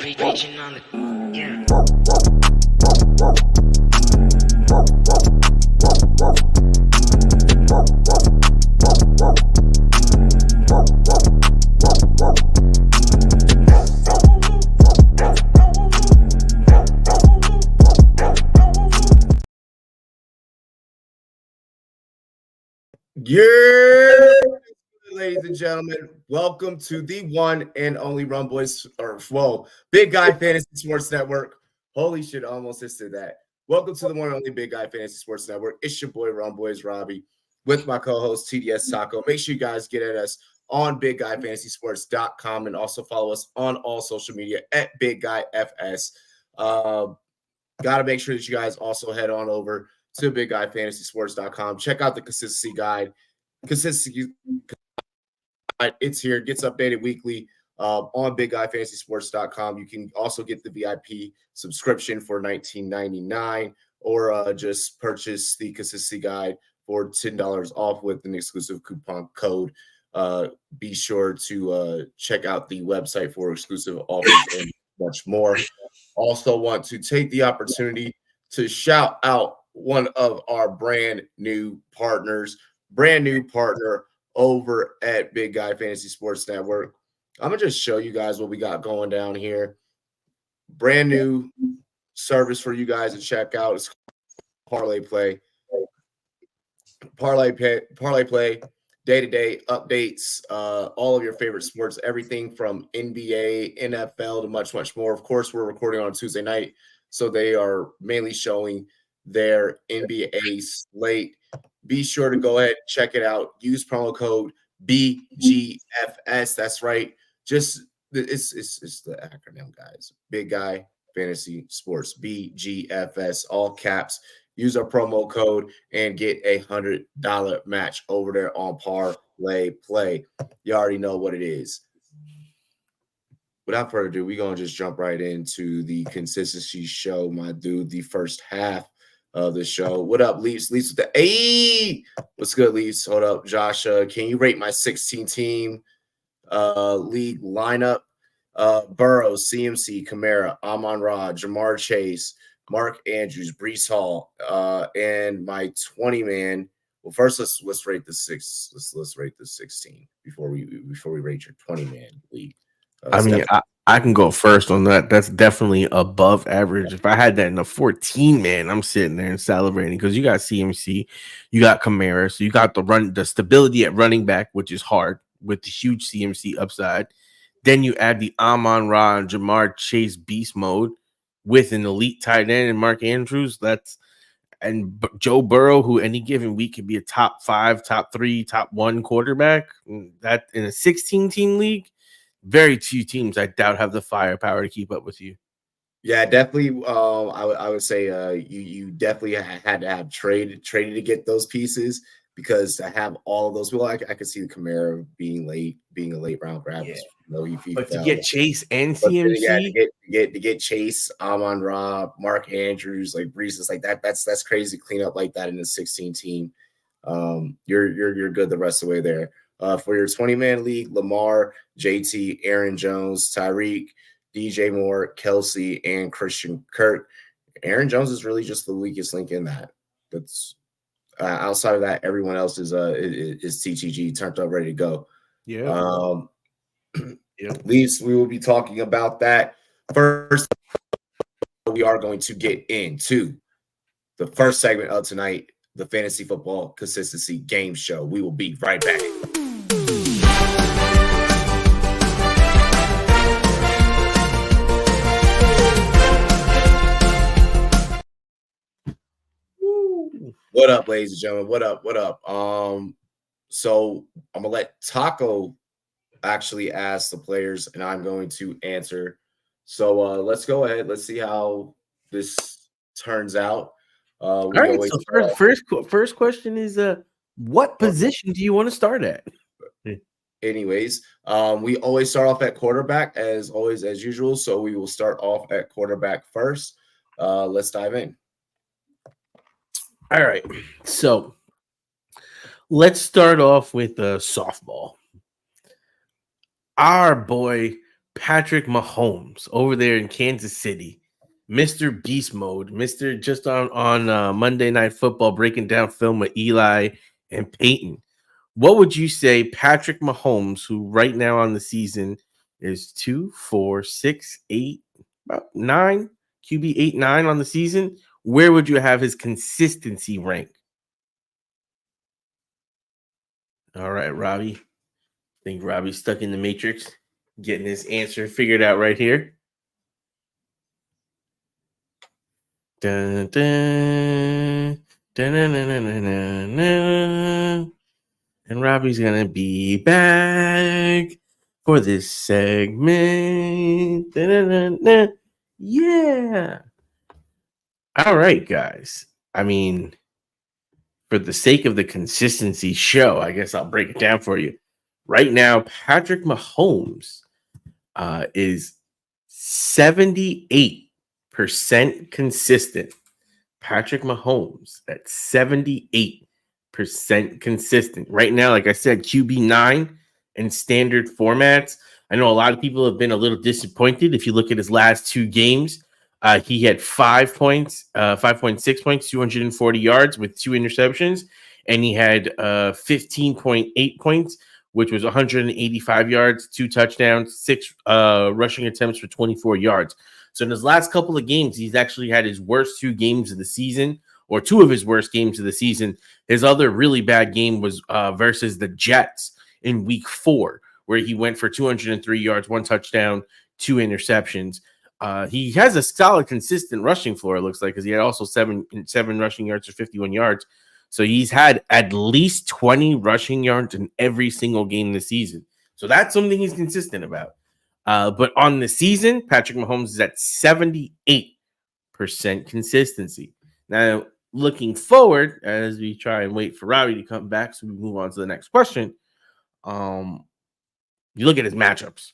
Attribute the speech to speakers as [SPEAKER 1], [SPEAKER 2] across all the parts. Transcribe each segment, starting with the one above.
[SPEAKER 1] Preaching on it. Yeah.
[SPEAKER 2] Yeah, ladies and gentlemen, welcome to the one and only Big Guy Fantasy Sports Network. Holy shit, I almost just did that. Welcome to the one and only Big Guy Fantasy Sports Network. It's your boy RumboyzRobbie with my co-host TDS Taco. Make sure you guys get at us on BigGuyFantasySports.com and also follow us on all social media at BigGuyFS. Got to make sure that you guys also head on over to BigGuyFantasySports.com. Check out the consistency guide. Consistency guide, it's here. It gets updated weekly on BigGuyFantasySports.com. You can also get the VIP subscription for $19.99 or just purchase the consistency guide for $10 off with an exclusive coupon code. Be sure to check out the website for exclusive offers and much more. Also want to take the opportunity to shout out one of our brand new partner over at Big Guy Fantasy Sports Network. I'm going to just show you guys what we got going down here. Brand new service for you guys to check out. It's Parlay Play. Parlay Play, day-to-day updates, all of your favorite sports, everything from NBA, NFL to much, much more. Of course, we're recording on Tuesday night, so they are mainly showing their NBA slate. Be sure to go ahead and check it out. Use promo code BGFS. That's right. Just it's the acronym, guys. Big Guy Fantasy Sports, BGFS, all caps. Use our promo code and get $100 match over there on Parlay Play. You already know what it is. Without further ado, we're going to just jump right into the consistency show, my dude, the first half of the show. What up, Leafs? Leafs with the A. What's good, Leafs? Hold up, Josh. Can you rate my 16-team league lineup? Burrows, CMC, Kamara, Amon-Ra, Jamar Chase, Mark Andrews, Breece Hall, and my 20-man. Well, first let's rate the six. Let's rate the 16 before we rate your 20-man league.
[SPEAKER 3] I can go first on that. That's definitely above average. If I had that in a 14-man, I'm sitting there and salivating because you got CMC, you got Kamara, so you got the stability at running back, which is hard with the huge CMC upside. Then you add the Amon-Ra and Jamar Chase beast mode with an elite tight end and Mark Andrews. And Joe Burrow, who any given week could be a top 5, top 3, top 1 quarterback. That in a 16-team league. Very few teams, I doubt, have the firepower to keep up with you.
[SPEAKER 2] Yeah, definitely. I would say you definitely had to have traded to get those pieces because to have all of those people, I could see the Kamara being a late round grab.
[SPEAKER 3] Yeah.
[SPEAKER 2] But
[SPEAKER 3] to get Chase and CMC,
[SPEAKER 2] to get Chase, Amon-Ra, Mark Andrews, like Breece, is like that. That's crazy to clean up like that in a 16 team. You're good the rest of the way there. For your 20-man league, Lamar, JT, Aaron Jones, Tyreek, DJ Moore, Kelsey, and Christian Kirk. Aaron Jones is really just the weakest link in that. That's outside of that, everyone else is TTG, turned up, ready to go.
[SPEAKER 3] Yeah.
[SPEAKER 2] Leafs, we will be talking about that first. We are going to get into the first segment of tonight, the Fantasy Football Consistency Game Show. We will be right back. What up, ladies and gentlemen? What up? So I'm gonna let Taco actually ask the players, and I'm going to answer. So let's go ahead. Let's see how this turns out.
[SPEAKER 3] All right. So first question is, what position do you want to start at?
[SPEAKER 2] Anyways, we always start off at quarterback as usual. So we will start off at quarterback first. Let's dive in.
[SPEAKER 3] All right. So let's start off with softball. Our boy Patrick Mahomes over there in Kansas City, Mr. Beast Mode, Mr. just on Monday Night Football breaking down film with Eli and Peyton. What would you say Patrick Mahomes, who right now on the season is 2, 4, 6, 8, about 9, QB 8, 9 on the season, where would you have his consistency rank? All right, Robbie. I think Robbie's stuck in the matrix, getting his answer figured out right here. Dun, dun, dun, dun, dun, dun, dun, dun, dun. And Robbie's gonna be back for this segment. Dun, dun, dun, dun. Yeah. All right, guys. I mean, for the sake of the consistency show, I guess I'll break it down for you. Right now, Patrick Mahomes is 78% consistent. Patrick Mahomes at 78% consistent. Right now, like I said, QB9 in standard formats. I know a lot of people have been a little disappointed. If you look at his last 2 games, he had 5 points, 5.6 points, 240 yards with 2 interceptions, and he had 15.8 points, which was 185 yards, 2 touchdowns, 6 rushing attempts for 24 yards. So in his last couple of games, he's actually had his worst 2 games of the season, or 2 of his worst games of the season. His other really bad game was versus the Jets in week 4, where he went for 203 yards, 1 touchdown, 2 interceptions. He has a solid, consistent rushing floor, it looks like, because he had also seven rushing yards for 51 yards. So he's had at least 20 rushing yards in every single game this season. So that's something he's consistent about. But on the season, Patrick Mahomes is at 78% consistency. Now, looking forward, as we try and wait for Robbie to come back so we move on to the next question, you look at his matchups.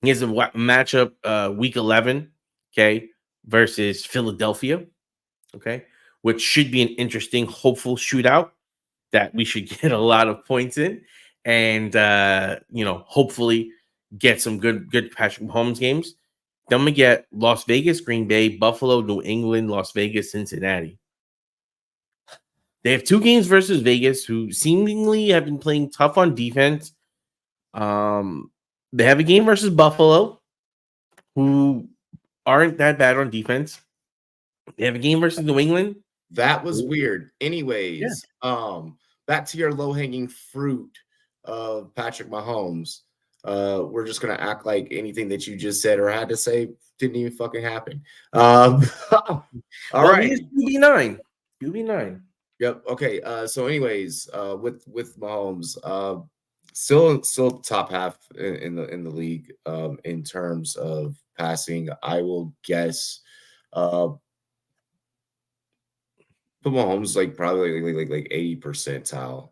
[SPEAKER 3] He has a matchup week 11, okay, versus Philadelphia, okay, which should be an interesting, hopeful shootout that we should get a lot of points in and, hopefully get some good Patrick Mahomes games. Then we get Las Vegas, Green Bay, Buffalo, New England, Las Vegas, Cincinnati. They have 2 games versus Vegas, who seemingly have been playing tough on defense. They have a game versus Buffalo, who aren't that bad on defense. They have a game versus New England.
[SPEAKER 2] That was weird. Anyways, back to your low-hanging fruit of Patrick Mahomes. We're just gonna act like anything that you just said or had to say didn't even fucking happen. All right.
[SPEAKER 3] QB9. QB9.
[SPEAKER 2] Yep. Okay. So anyways, with Mahomes, still top half in the league in terms of passing. I will guess but Mahomes like probably like 80 percentile.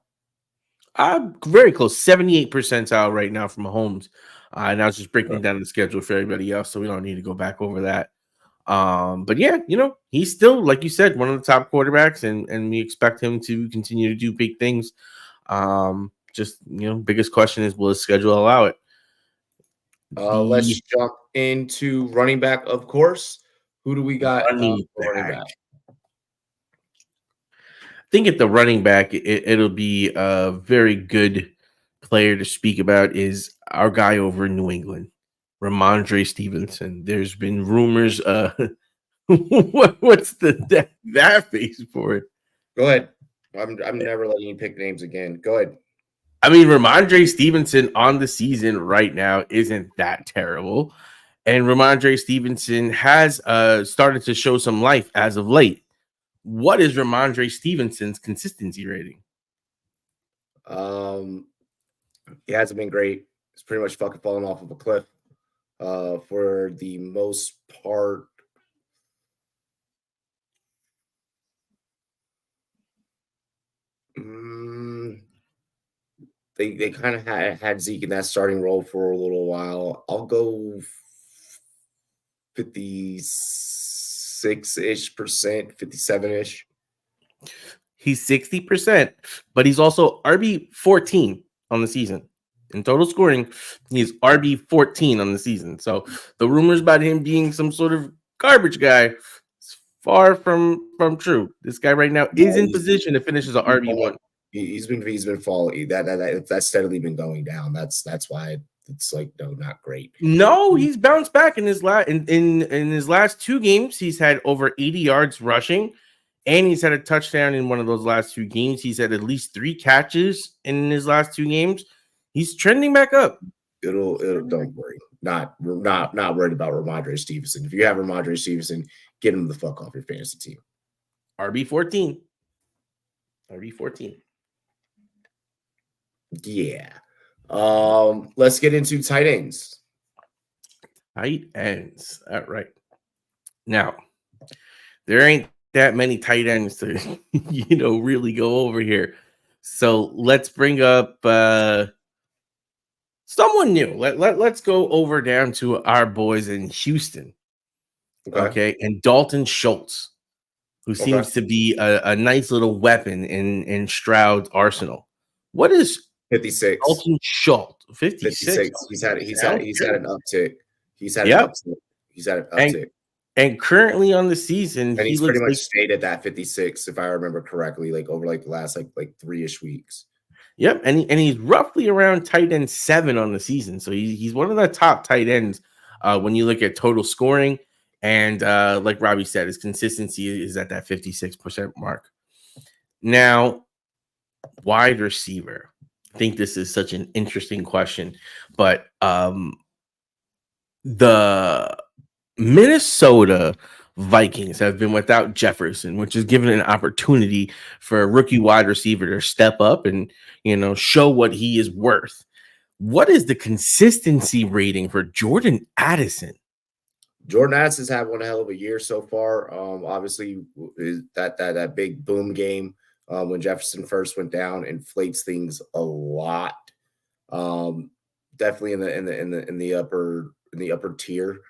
[SPEAKER 3] I'm very close, 78 percentile right now for Mahomes. And I was just breaking down the schedule for everybody else, so we don't need to go back over that. But yeah, he's still, like you said, one of the top quarterbacks, and we expect him to continue to do big things. Biggest question is, will his schedule allow it?
[SPEAKER 2] Let's jump into running back, of course. Who do we got? Running back.
[SPEAKER 3] I think at the running back, it'll be a very good player to speak about is our guy over in New England, Ramondre Stevenson. There's been rumors. What's that face for it?
[SPEAKER 2] Go ahead. I'm never letting you pick names again. Go ahead.
[SPEAKER 3] I mean, Ramondre Stevenson on the season right now isn't that terrible. And Ramondre Stevenson has started to show some life as of late. What is Ramondre Stevenson's consistency rating?
[SPEAKER 2] He hasn't been great. It's pretty much fucking fallen off of a cliff for the most part. They kind of had Zeke in that starting role for a little while. I'll go 56-ish percent, 57-ish.
[SPEAKER 3] He's 60%, but he's also RB 14 on the season. In total scoring, he's RB 14 on the season. So the rumors about him being some sort of garbage guy is far from true. This guy right now is in position to finish as an RB1.
[SPEAKER 2] He's been falling. That's steadily been going down. That's why it's like not great.
[SPEAKER 3] No, he's bounced back in his in his last 2 games. He's had over 80 yards rushing, and he's had a touchdown in one of those last 2 games. He's had at least 3 catches in his last 2 games. He's trending back up.
[SPEAKER 2] It'll don't worry. Not worried about Ramondre Stevenson. If you have Ramondre Stevenson, get him the fuck off your fantasy team.
[SPEAKER 3] RB14. RB14.
[SPEAKER 2] Yeah. Let's get into tight ends.
[SPEAKER 3] Tight ends. All right. Now, there ain't that many tight ends to really go over here. So let's bring up someone new. Let's go over down to our boys in Houston. Okay. And Dalton Schultz, who seems to be a nice little weapon in Stroud's arsenal. What is
[SPEAKER 2] 56?
[SPEAKER 3] Dalton Schultz, 56.
[SPEAKER 2] He's had an uptick. He's had an uptick.
[SPEAKER 3] And currently on the season,
[SPEAKER 2] and he's pretty much stayed at that 56, if I remember correctly, over the last 3-ish weeks.
[SPEAKER 3] Yep, and he's roughly around tight end 7 on the season, so he's one of the top tight ends when you look at total scoring. And like Robbie said, his consistency is at that 56% mark. Now, wide receiver. I think this is such an interesting question, but the Minnesota Vikings have been without Jefferson, which has given an opportunity for a rookie wide receiver to step up and show what he is worth. What is the consistency rating for Jordan Addison?
[SPEAKER 2] Jordan Addison's had one hell of a year so far. Obviously, that big boom game when Jefferson first went down inflates things a lot. Definitely in the upper tier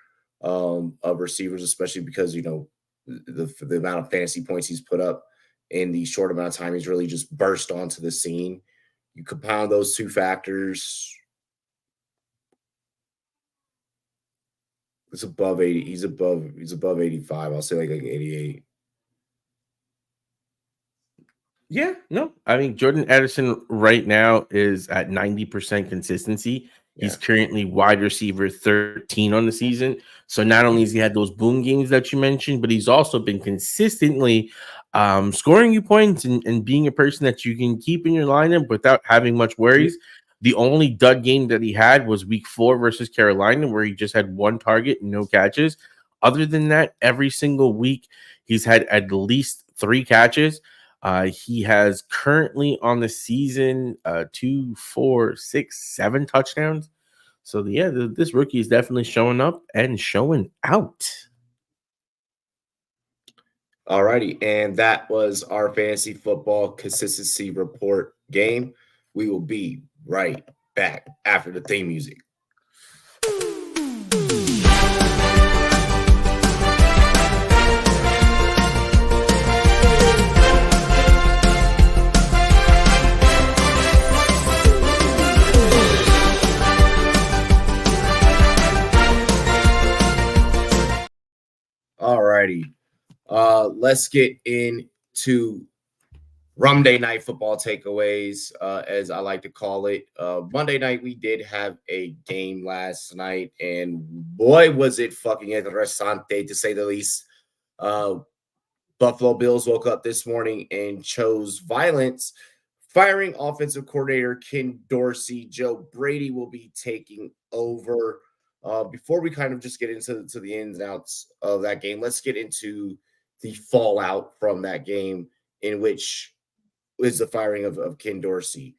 [SPEAKER 2] of receivers, especially because the amount of fantasy points he's put up in the short amount of time he's really just burst onto the scene. You compound those 2 factors. It's above 80. He's above 85. I'll say like 88.
[SPEAKER 3] Yeah, no. I mean, Jordan Addison right now is at 90% consistency. Yeah. He's currently wide receiver 13 on the season. So not only has he had those boom games that you mentioned, but he's also been consistently scoring you points and being a person that you can keep in your lineup without having much worries. The only dud game that he had was week 4 versus Carolina, where he just had 1 target and no catches. Other than that, every single week, he's had at least 3 catches. He has currently on the season 2, 4, 6, 7 touchdowns. So, yeah, this rookie is definitely showing up and showing out.
[SPEAKER 2] All righty. And that was our fantasy football consistency report game. We will be right back after the theme music. All righty. Let's get into Monday night football takeaways, as I like to call it. Monday night, we did have a game last night, and boy, was it fucking interessante, to say the least. Buffalo Bills woke up this morning and chose violence, firing offensive coordinator Ken Dorsey. Joe Brady will be taking over. Before we kind of just get into the ins and outs of that game, let's get into the fallout from that game, in which is the firing of Ken Dorsey.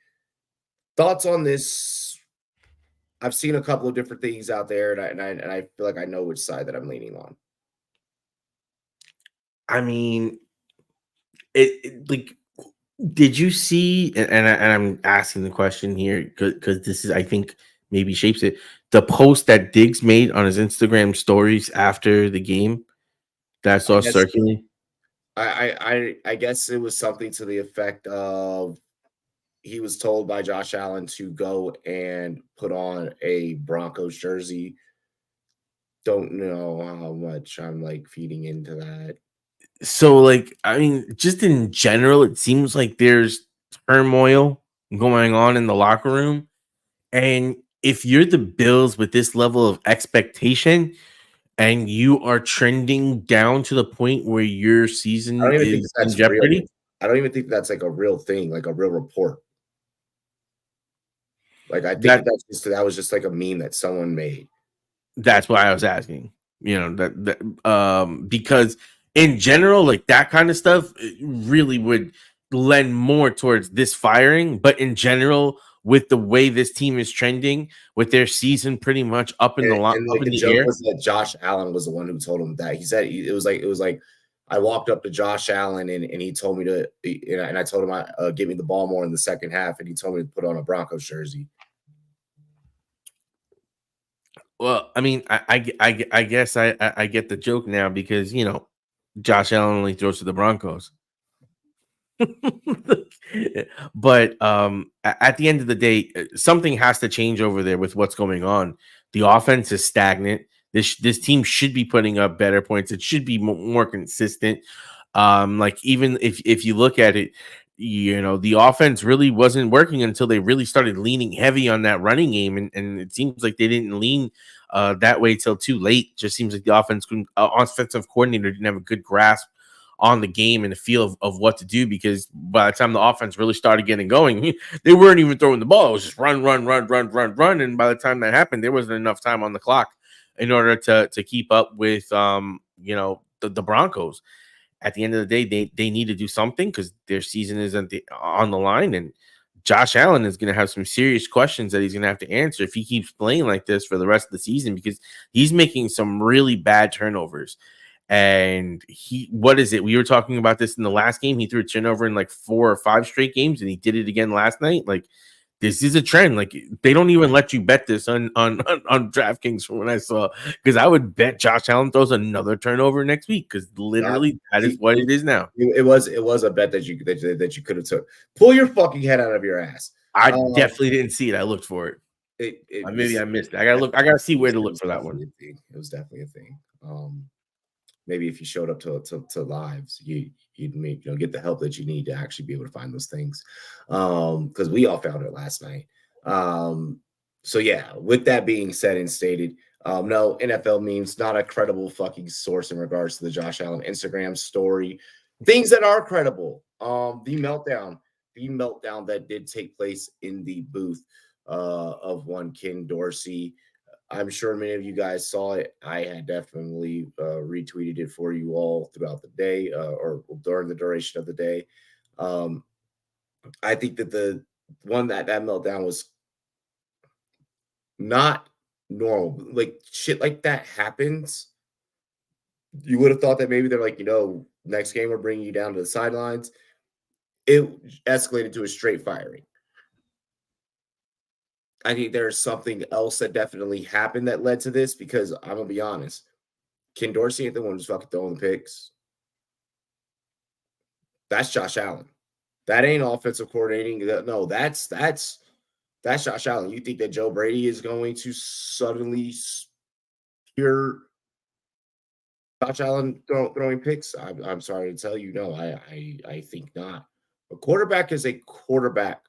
[SPEAKER 2] Thoughts on this? I've seen a couple of different things out there, and I feel like I know which side that I'm leaning on.
[SPEAKER 3] I mean, did you see? And I'm asking the question here because this is, I think, maybe shapes it. The post that Diggs made on his Instagram stories after the game that I saw circulating.
[SPEAKER 2] I guess it was something to the effect of, he was told by Josh Allen to go and put on a Broncos jersey. Don't know how much I'm like feeding into that.
[SPEAKER 3] So, like, I mean, just in general, it seems like there's turmoil going on in the locker room. And if you're the Bills with this level of expectation and you are trending down to the point where your
[SPEAKER 2] I
[SPEAKER 3] season
[SPEAKER 2] don't even think
[SPEAKER 3] is in
[SPEAKER 2] that's real.
[SPEAKER 3] jeopardy,
[SPEAKER 2] I don't even think that's like a real thing, like a real report. Like I think
[SPEAKER 3] that
[SPEAKER 2] that was just like a meme that someone made.
[SPEAKER 3] that's why I was asking. You know, because in general, like that kind of stuff really would lend more towards this firing. But in general, with the way this team is trending, with their season pretty much
[SPEAKER 2] And
[SPEAKER 3] up
[SPEAKER 2] like
[SPEAKER 3] in
[SPEAKER 2] the
[SPEAKER 3] the
[SPEAKER 2] joke
[SPEAKER 3] air,
[SPEAKER 2] was that Josh Allen was the one who told him that. He said it was like I walked up to Josh Allen and he told me to and I told him give me the ball more in the second half and he told me to put on a Broncos jersey.
[SPEAKER 3] well, I mean, I guess I get the joke now because you know Josh Allen only throws to the Broncos. But at the end of the day, something has to change over there with what's going on. The offense is stagnant. This team should be putting up better points. It should be more consistent. Like even if you look at it, you know the offense really wasn't working until they really started leaning heavy on that running game, and it seems like they didn't lean that way till too late. Just seems like the offensive coordinator didn't have a good grasp on the game and the feel of what to do because by the time the offense really started getting going, they weren't even throwing the ball. It was just run, run, run, run, run, run. And by the time that happened, there wasn't enough time on the clock in order to keep up with you know the Broncos. At the end of the day, they need to do something because their season is on the line, and Josh Allen is going to have some serious questions that he's going to have to answer if he keeps playing like this for the rest of the season because he's making some really bad turnovers. And what is it? We were talking about this in the last game. He threw a turnover in like 4 or 5 straight games, and he did it again last night. Like, this is a trend. Like, they don't even let you bet this on DraftKings from when I saw, because I would bet Josh Allen throws another turnover next week because literally that is what it is now.
[SPEAKER 2] It was a bet that you could have took. Pull your fucking head out of your ass.
[SPEAKER 3] I definitely didn't see it. I looked for it. Maybe I missed it. I gotta look. I gotta see where to look for that one.
[SPEAKER 2] It was definitely a thing. Maybe if you showed up to lives, you'd make get the help that you need to actually be able to find those things. Because we all found it last night. So yeah, with that being said and stated, no, NFL memes, not a credible fucking source in regards to the Josh Allen Instagram story. Things that are credible. The meltdown that did take place in the booth of one Ken Dorsey. I'm sure many of you guys saw it. I had definitely retweeted it for you all throughout the day or during the duration of the day. I think that the one that meltdown was not normal. Like shit like that happens. You would have thought that maybe they're like, next game we're bringing you down to the sidelines. It escalated to a straight firing. I think there's something else that definitely happened that led to this because I'm gonna be honest. Ken Dorsey ain't the one who's fucking throwing the picks. That's Josh Allen. That ain't offensive coordinating. No, that's Josh Allen. You think that Joe Brady is going to suddenly hear Josh Allen throwing picks? I'm sorry to tell you, no, I think not. A quarterback is a quarterback,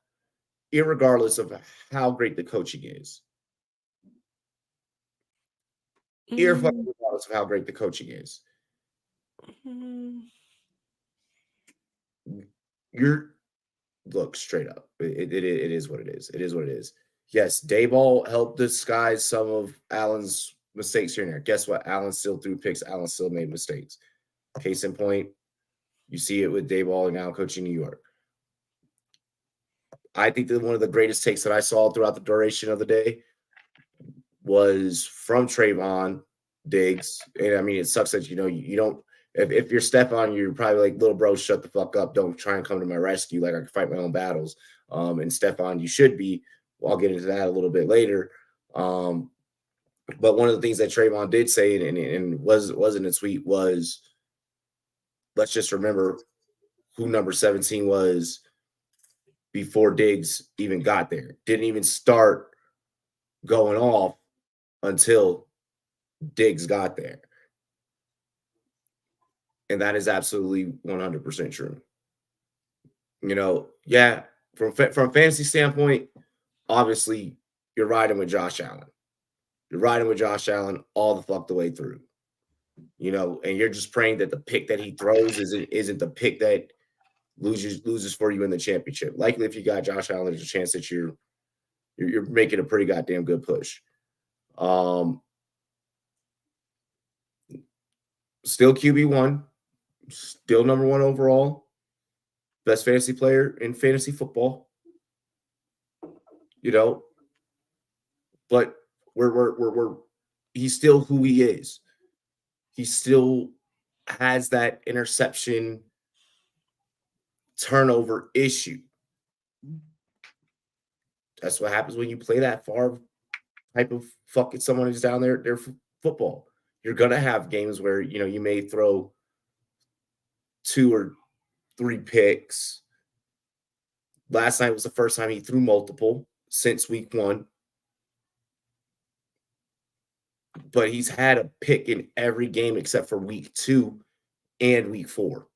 [SPEAKER 2] irregardless of how great the coaching is. Irregardless of how great the coaching is. Look straight up. It is what it is. It is what it is. Yes, Dayball helped disguise some of Allen's mistakes here and there. Guess what? Allen still threw picks. Allen still made mistakes. Case in point, you see it with Dayball and now coaching New York. I think that one of the greatest takes that I saw throughout the duration of the day was from Trayvon Diggs. And I mean, it sucks that you don't. If you're Stephon, you're probably like, little bro, shut the fuck up. Don't try and come to my rescue. Like I can fight my own battles. And Stephon, you should be. Well, I'll get into that a little bit later. But one of the things that Trayvon did say and wasn't a tweet was, let's just remember who number 17 was before Diggs even got there. Didn't even start going off until Diggs got there. And that is absolutely 100% true. You know, yeah, from fantasy standpoint, obviously you're riding with Josh Allen. You're riding with Josh Allen all the fuck the way through. You know, and you're just praying that the pick that he throws isn't the pick that loses for you in the championship. Likely, if you got Josh Allen, there's a chance that you're making a pretty goddamn good push. Still QB1, still number 1 overall, best fantasy player in fantasy football. You know, but we're he's still who he is. He still has that interception turnover issue. That's what happens when you play that far type of fucking someone who's down there for football. You're gonna have games where you may throw 2 or 3 picks. Last night was the first time he threw multiple since week 1. But he's had a pick in every game except for week 2 and week 4.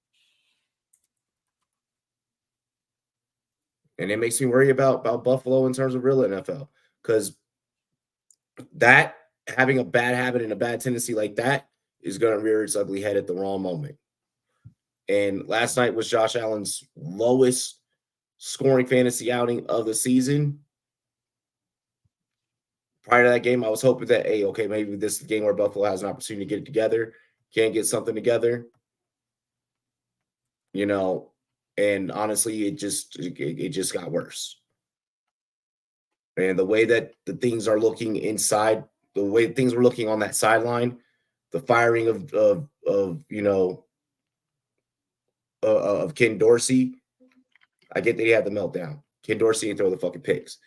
[SPEAKER 2] And it makes me worry about Buffalo in terms of real NFL, because that having a bad habit and a bad tendency like that is going to rear its ugly head at the wrong moment. And last night was Josh Allen's lowest scoring fantasy outing of the season. Prior to that game, I was hoping that, hey, okay, maybe this is the game where Buffalo has an opportunity to get it together, can't get something together. You know, and honestly, it just got worse. And the way that the things are looking inside, the way things were looking on that sideline, the firing of Ken Dorsey, I get that he had the meltdown. Ken Dorsey didn't throw the fucking picks.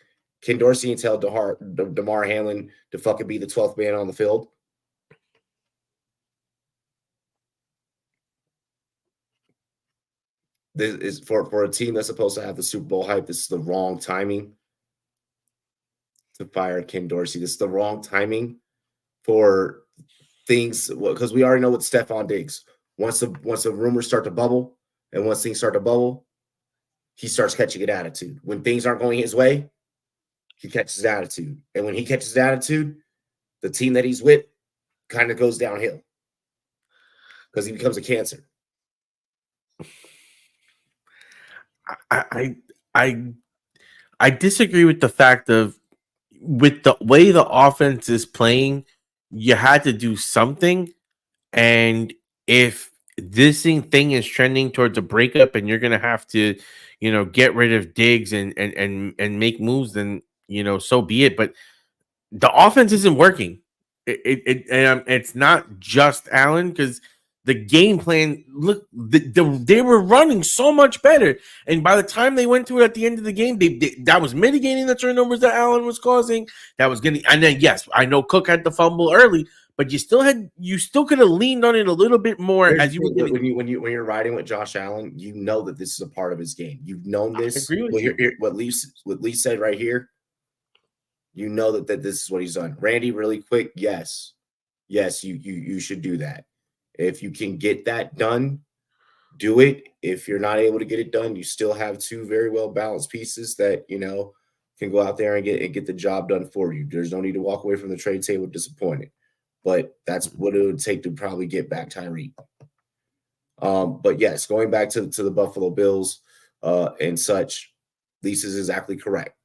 [SPEAKER 2] Ken Dorsey didn't tell DeMar Hamlin to fucking be the 12th man on the field. This is for a team that's supposed to have the Super Bowl hype. This is the wrong timing to fire Ken Dorsey. This is the wrong timing for things, because we already know with Stephon Diggs. Once the rumors start to bubble and once things start to bubble, he starts catching an attitude. When things aren't going his way, he catches an attitude. And when he catches an attitude, the team that he's with kind of goes downhill because he becomes a cancer.
[SPEAKER 3] I disagree with the fact of, with the way the offense is playing, you had to do something. And if this thing is trending towards a breakup and you're gonna have to, get rid of Diggs and make moves, then so be it. But the offense isn't working. It's not just Allen, because the game plan, look, they were running so much better, and by the time they went to it at the end of the game, that was mitigating the turnovers that Allen was causing. That was getting, and then yes, I know Cook had the fumble early, but you still could have leaned on it a little bit more. As you were getting,
[SPEAKER 2] when you're riding with Josh Allen, you know that this is a part of his game. You've known this.
[SPEAKER 3] I agree with you.
[SPEAKER 2] What Lee said right here. You know that this is what he's done. Randy, really quick, yes, you should do that. If you can get that done, do it. If you're not able to get it done, you still have 2 very well balanced pieces that can go out there and get the job done for you. There's no need to walk away from the trade table disappointed, but that's what it would take to probably get back Tyreek. But yes, going back to the Buffalo Bills and such, Lisa's exactly correct.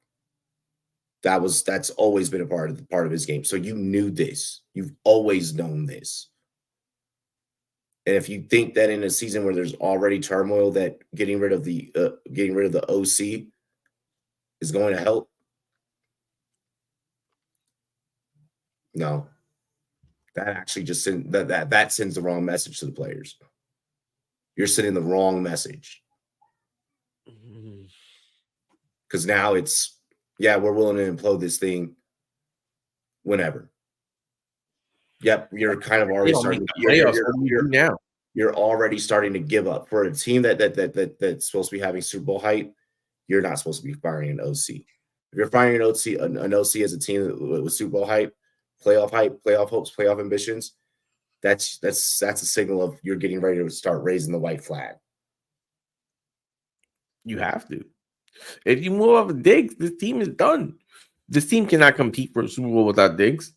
[SPEAKER 2] That's always been a part of his game. So you knew this. You've always known this. And if you think that in a season where there's already turmoil, that getting rid of the OC is going to help, no, that actually just that sends the wrong message to the players. You're sending the wrong message, because now it's, yeah, we're willing to implode this thing whenever. Yep, you're kind of already starting. You're already starting to give up for a team that's supposed to be having Super Bowl hype. you're not supposed to be firing an OC. If you're firing an OC as a team with Super Bowl hype, playoff hopes, playoff ambitions, that's a signal of you're getting ready to start raising the white flag.
[SPEAKER 3] You have to. If you move off of Diggs, this team is done. This team cannot compete for a Super Bowl without Diggs.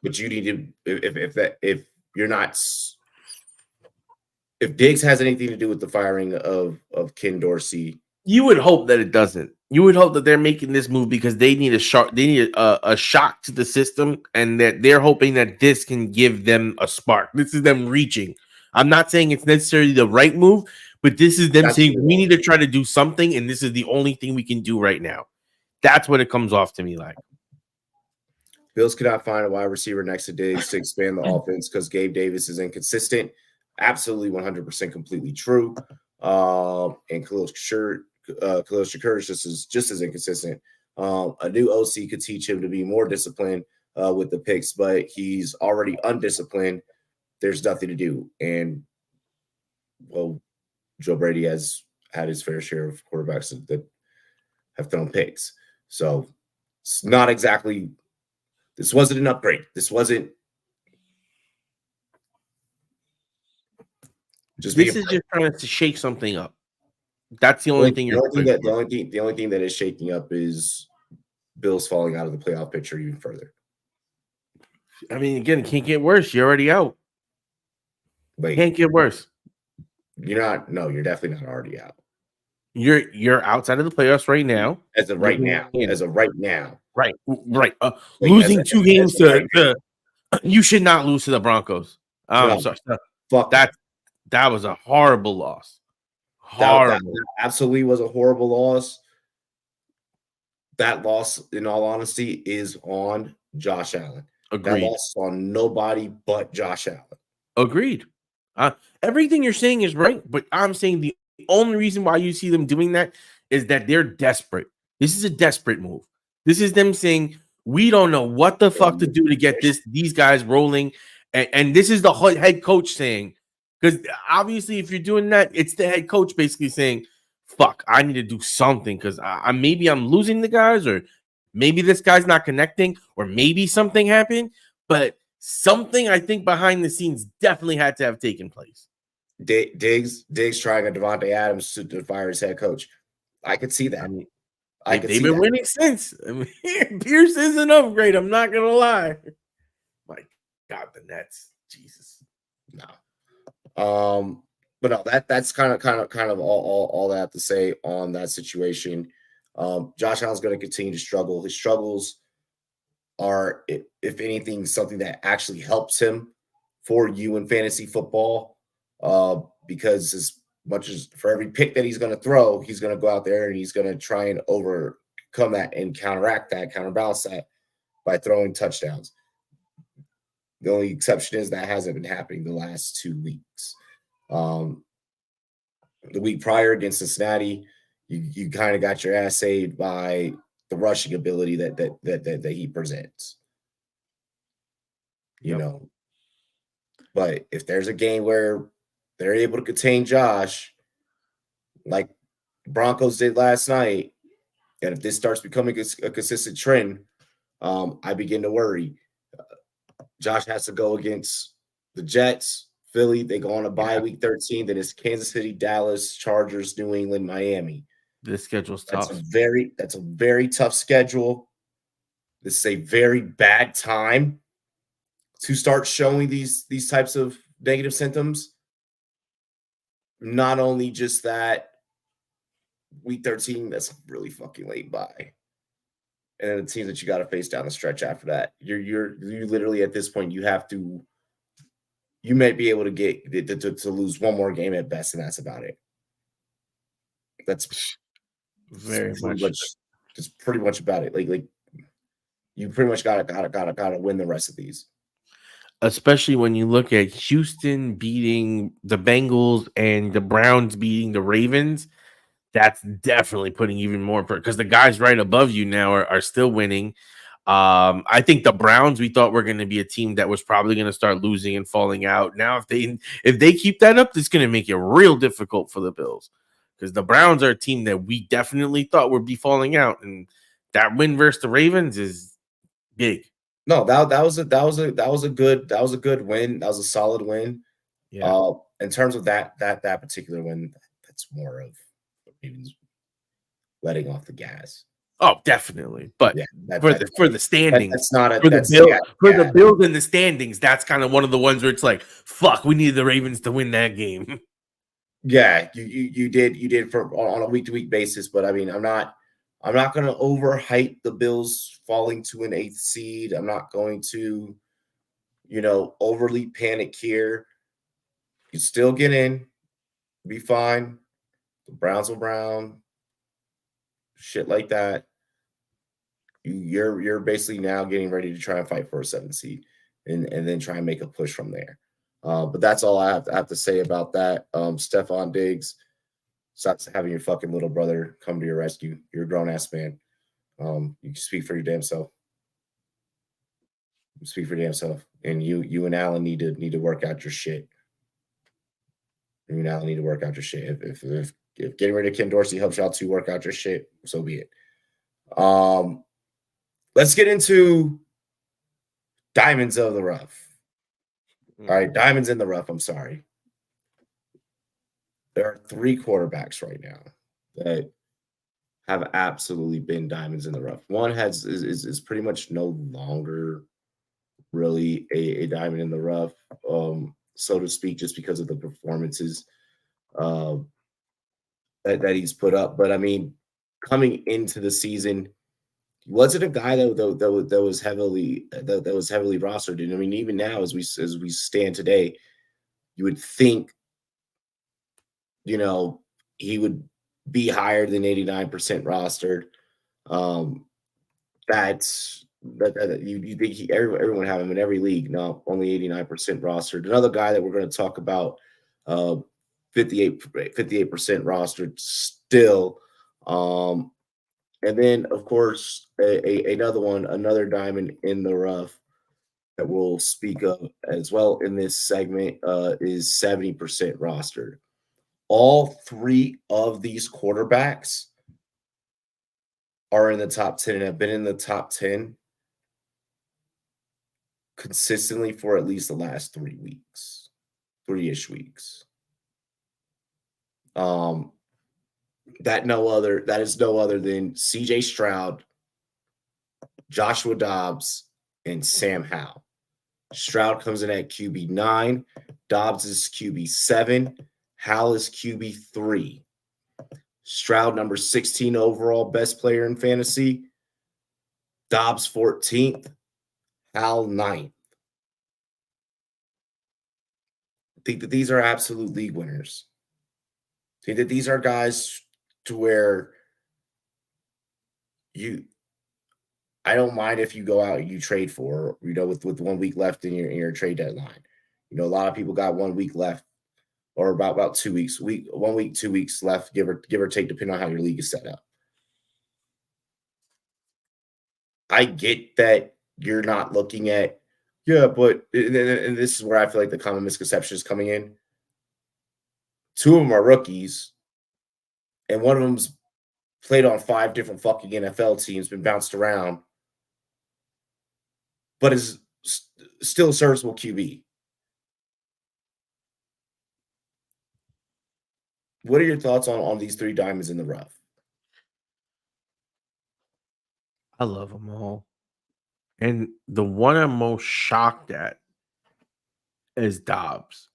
[SPEAKER 2] But you need to, if Diggs has anything to do with the firing of Ken Dorsey,
[SPEAKER 3] you would hope that it doesn't. You would hope that they're making this move because they need a shock to the system, and that they're hoping that this can give them a spark. This is them reaching. I'm not saying it's necessarily the right move, but this is them saying we need to try to do something, and this is the only thing we can do right now. That's what it comes off to me like.
[SPEAKER 2] Bills cannot find a wide receiver next to Diggs to expand the offense because Gabe Davis is inconsistent. Absolutely 100% completely true. And Khalil Shakir is just as inconsistent. A new OC could teach him to be more disciplined with the picks, but he's already undisciplined. There's nothing to do. And, well, Joe Brady has had his fair share of quarterbacks that have thrown picks. So it's not exactly – this wasn't an upgrade. This wasn't just.
[SPEAKER 3] This is just trying to shake something up. That's the only thing.
[SPEAKER 2] The only thing that is shaking up is Bills falling out of the playoff picture even further.
[SPEAKER 3] I mean, again, it can't get worse. You're already out.
[SPEAKER 2] Wait,
[SPEAKER 3] can't get worse.
[SPEAKER 2] You're not. No, you're definitely not already out.
[SPEAKER 3] You're outside of the playoffs right now.
[SPEAKER 2] As of right now. Right.
[SPEAKER 3] Losing 2 games to you should not lose to the Broncos. Sorry.
[SPEAKER 2] Fuck
[SPEAKER 3] that was a horrible loss. Horrible.
[SPEAKER 2] That absolutely was a horrible loss. That loss, in all honesty, is on Josh Allen.
[SPEAKER 3] Agreed.
[SPEAKER 2] That loss is on nobody but Josh Allen.
[SPEAKER 3] Agreed. Everything you're saying is right, but I'm saying the only reason why you see them doing that is that they're desperate. This is a desperate move. This is them saying, we don't know what the fuck to do to get these guys rolling. And this is the head coach saying, because obviously if you're doing that, it's the head coach basically saying, fuck, I need to do something because maybe I'm losing the guys, or maybe this guy's not connecting, or maybe something happened. But something I think behind the scenes definitely had to have taken place.
[SPEAKER 2] Diggs trying a Devontae Adams to fire his head coach. I could see that. I mean,
[SPEAKER 3] they've been winning since. I mean, Pierce is an upgrade. I'm not gonna lie. My God, the Nets, Jesus.
[SPEAKER 2] No. But no, that's kind of all that I have to say on that situation. Josh Allen's going to continue to struggle. His struggles are, if anything, something that actually helps him for you in fantasy football. Because as much as for every pick that he's going to throw, he's going to go out there and he's going to try and overcome that and counterbalance that by throwing touchdowns. The only exception is that hasn't been happening the last 2 weeks. The week prior against Cincinnati, you kind of got your ass saved by the rushing ability that he presents. You know, but if there's a game where they're able to contain Josh, like Broncos did last night, and if this starts becoming a consistent trend, I begin to worry. Josh has to go against the Jets, Philly. They go on a bye week 13. Then it's Kansas City, Dallas, Chargers, New England, Miami.
[SPEAKER 3] This schedule's tough.
[SPEAKER 2] That's a very tough schedule. This is a very bad time to start showing these types of negative symptoms. Not only just that, week 13, that's really fucking late bye. And then the teams that you got to face down the stretch after that, you're literally at this point, you might be able to get to lose one more game at best, and that's about it. That's pretty much about it. Like you pretty much gotta win the rest of these.
[SPEAKER 3] Especially when you look at Houston beating the Bengals and the Browns beating the Ravens. That's definitely putting even more because the guys right above you now are still winning. I think the Browns, we thought were going to be a team that was probably going to start losing and falling out. Now, if they keep that up, it's going to make it real difficult for the Bills because the Browns are a team that we definitely thought would be falling out, and that win versus the Ravens is big.
[SPEAKER 2] No, that was a good win. That was a solid win.
[SPEAKER 3] Yeah.
[SPEAKER 2] In terms of that particular win, that's more of the Ravens letting off the gas.
[SPEAKER 3] Oh, definitely. But
[SPEAKER 2] yeah,
[SPEAKER 3] for the standings,
[SPEAKER 2] that's not a
[SPEAKER 3] for
[SPEAKER 2] that's
[SPEAKER 3] the build in the standings, that's kind of one of the ones where it's like, fuck, we needed the Ravens to win that game.
[SPEAKER 2] Yeah, you did for on a week-to-week basis, but I mean, I'm not going to overhype the Bills falling to an 8th seed. I'm not going to, overly panic here. You still get in, be fine. The Browns will Brown, shit like that. You're basically now getting ready to try and fight for a 7th seed, and then try and make a push from there. But that's all I have to say about that. Stephon Diggs, stop having your fucking little brother come to your rescue. You're a grown ass man. You can speak for your damn self. Speak for your damn self. And you and Allen need to work out your shit. You and Allen need to work out your shit. If getting rid of Ken Dorsey helps y'all to work out your shit, so be it. Let's get into diamonds of the rough. All right, diamonds in the rough. I'm sorry. There are 3 quarterbacks right now that have absolutely been diamonds in the rough. One is pretty much no longer really a diamond in the rough, so to speak, just because of the performances that he's put up. But I mean, coming into the season, was it a guy that was heavily rostered? And I mean, even now, as we stand today, you would think, he would be higher than 89% rostered. That you think everyone would have him in every league. No, only 89% rostered. Another guy that we're going to talk about, 58% rostered still. And then, of course, another diamond in the rough that we'll speak of as well in this segment is 70% rostered. All 3 of these quarterbacks are in the top 10 and have been in the top 10 consistently for at least the last 3 weeks, 3-ish weeks. That is no other than CJ Stroud, Joshua Dobbs, and Sam Howell. Stroud comes in at QB 9, Dobbs is QB 7, Howell is QB 3. Stroud, number 16 overall best player in fantasy. Dobbs 14th, Howell 9th. I think that these are absolute league winners. I think that these are guys to where I don't mind if you go out and you trade for, with 1 week left in your trade deadline. A lot of people got 1 week left, or about 2 weeks. 1 week, 2 weeks left, give or take, depending on how your league is set up. I get that you're not looking at, but and this is where I feel like the common misconception is coming in. 2 of them are rookies, and one of them's played on 5 different fucking NFL teams, been bounced around, but is still a serviceable QB. What are your thoughts on these 3 diamonds in the rough?
[SPEAKER 3] I love them all. And the one I'm most shocked at is Dobbs,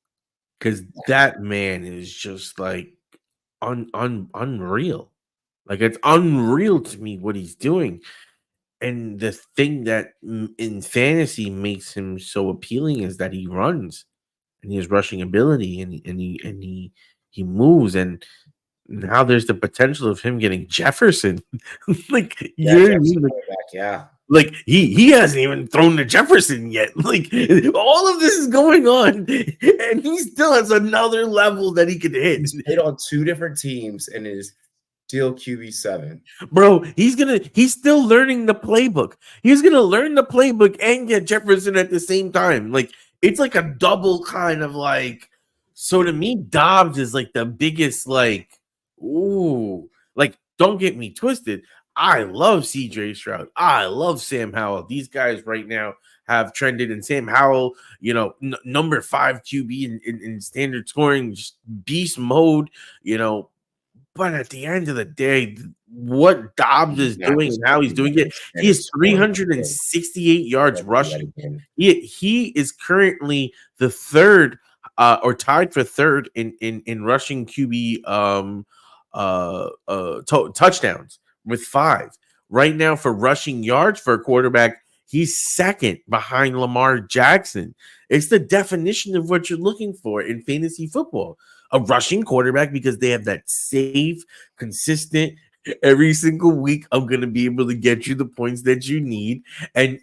[SPEAKER 3] because that man is just like unreal. Like, it's unreal to me what he's doing. And the thing that in fantasy makes him so appealing is that he runs and he has rushing ability, and he moves, and now there's the potential of him getting Jefferson. Like, you know what I mean? Like he hasn't even thrown to Jefferson yet. Like, all of this is going on, and he still has another level that he could hit.
[SPEAKER 2] He's played on 2 different teams and is still QB7.
[SPEAKER 3] Bro, he's still learning the playbook. He's gonna learn the playbook and get Jefferson at the same time. Like, it's like a double kind of like. So to me, Dobbs is like the biggest like Ooh, like, don't get me twisted. I love CJ Stroud. I love Sam Howell. These guys right now have trended, and Sam Howell, number 5 QB in standard scoring, just beast mode, you know. But at the end of the day, what Dobbs is
[SPEAKER 2] Not
[SPEAKER 3] doing
[SPEAKER 2] just
[SPEAKER 3] and how he's doing it, he has 368 yards rushing. He is currently the third or tied for third in rushing QB touchdowns with 5. Right now for rushing yards for a quarterback, he's second behind Lamar Jackson. It's the definition of what you're looking for in fantasy football. A rushing quarterback, because they have that safe, consistent, every single week I'm going to be able to get you the points that you need. And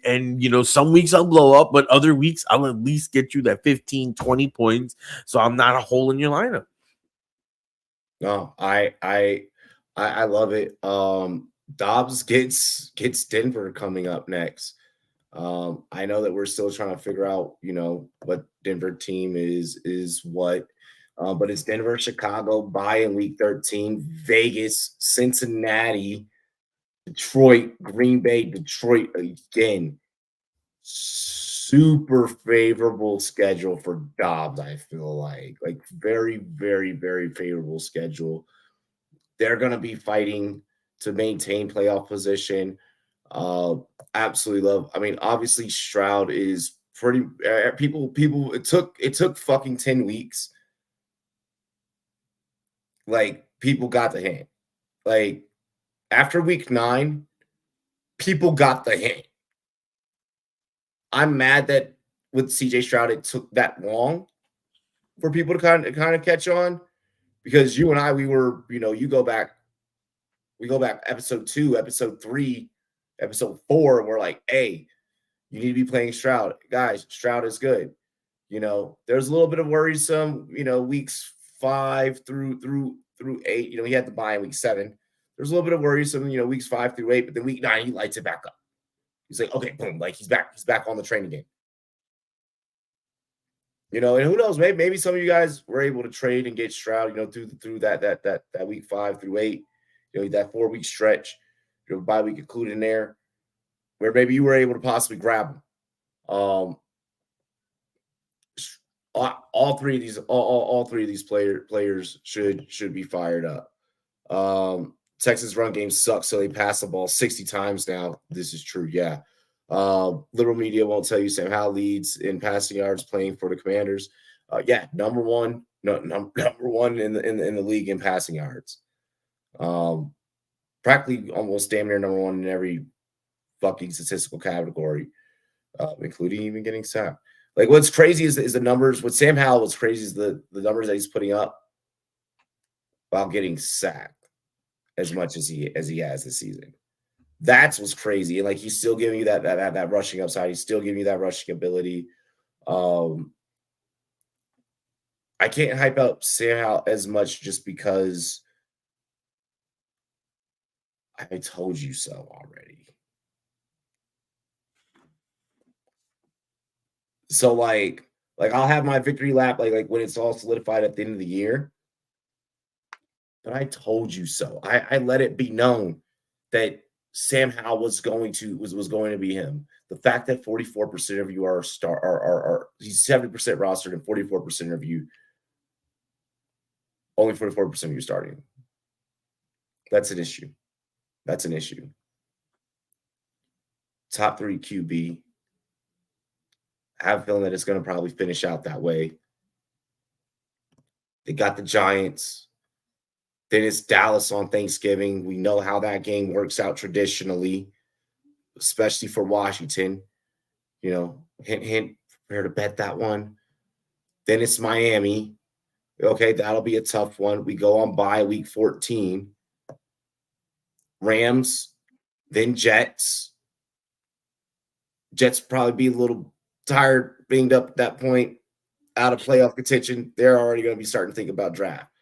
[SPEAKER 3] some weeks I'll blow up, but other weeks I'll at least get you that 15, 20 points, so I'm not a hole in your lineup.
[SPEAKER 2] No, I love it. Dobbs gets Denver coming up next. I know that we're still trying to figure out, what Denver team is what. But it's Denver, Chicago, bye in week 13, Vegas, Cincinnati, Detroit, Green Bay, Detroit again. Super favorable schedule for Dobbs, I feel like very, very, very favorable schedule. They're going to be fighting to maintain playoff position. Absolutely love. I mean, obviously Stroud is pretty people. It took fucking 10 weeks. Like, people got the hint. Like, after week 9, people got the hint. I'm mad that with CJ Stroud it took that long for people to kind of catch on, because you and I, we were, we go back episode 2, episode 3, episode 4, and we're like, hey, you need to be playing Stroud. Guys, Stroud is good. There's a little bit of worrisome, weeks 5 through 8. He had the bye in week 7. There's a little bit of worrisome, weeks 5 through 8, but then week 9, he lights it back up. He's like, okay, boom, like he's back on the train again. And who knows, maybe some of you guys were able to trade and get Stroud, through that week 5 through 8, that 4-week stretch, bye week included in there, where maybe you were able to possibly grab him. All 3 of these, all 3 of these players should be fired up. Texas run game sucks, so they pass the ball 60 times now. This is true, yeah. Liberal media won't tell you Sam Howell leads in passing yards playing for the Commanders. Yeah, number one in the league in passing yards. Practically almost damn near number 1 in every fucking statistical category, including even getting sacked. Like, what's crazy is the numbers. With Sam Howell, what's crazy is the numbers that he's putting up while getting sacked as much as he has this season. That's what's crazy. And like, he's still giving you that rushing upside. He's still giving you that rushing ability. I can't hype up Sam Howell as much just because I told you so already. So like I'll have my victory lap like when it's all solidified at the end of the year. But I told you so. I let it be known that Sam Howell was going to be him. The fact that 44% of you are he's 70% rostered and 44% of you, only 44% of you starting. That's an issue. Top 3 QB. I have a feeling that it's going to probably finish out that way. They got the Giants. Then it's Dallas on Thanksgiving. We know how that game works out traditionally, especially for Washington. Hint, hint, prepare to bet that one. Then it's Miami. Okay, that'll be a tough one. We go on bye week 14. Rams, then Jets. Jets probably be a little tired, banged up at that point, out of playoff contention. They're already going to be starting to think about draft.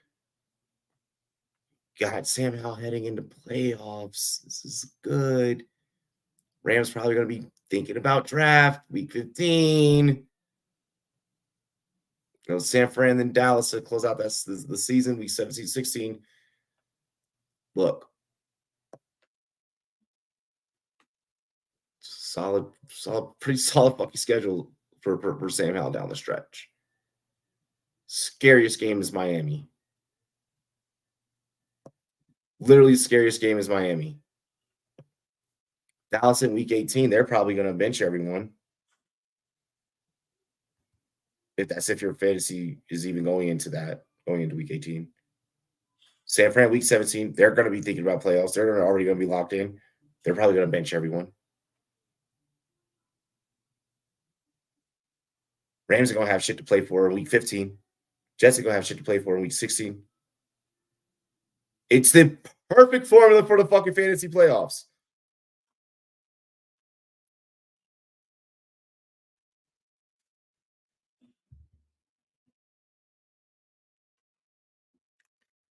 [SPEAKER 2] God, Sam Howell heading into playoffs. This is good. Rams probably going to be thinking about draft week 15. San Fran, then Dallas to close out the season, week 17, 16. look, pretty solid fucking schedule for Sam Howell down the stretch. Scariest game is Miami. Literally, the scariest game is Miami. Dallas in week 18, they're probably going to bench everyone. If your fantasy is even going into week 18. San Fran week 17, they're going to be thinking about playoffs. They're already going to be locked in. They're probably going to bench everyone. Rams are going to have shit to play for in week 15. Jets are going to have shit to play for in week 16. It's the perfect formula for the fucking fantasy playoffs.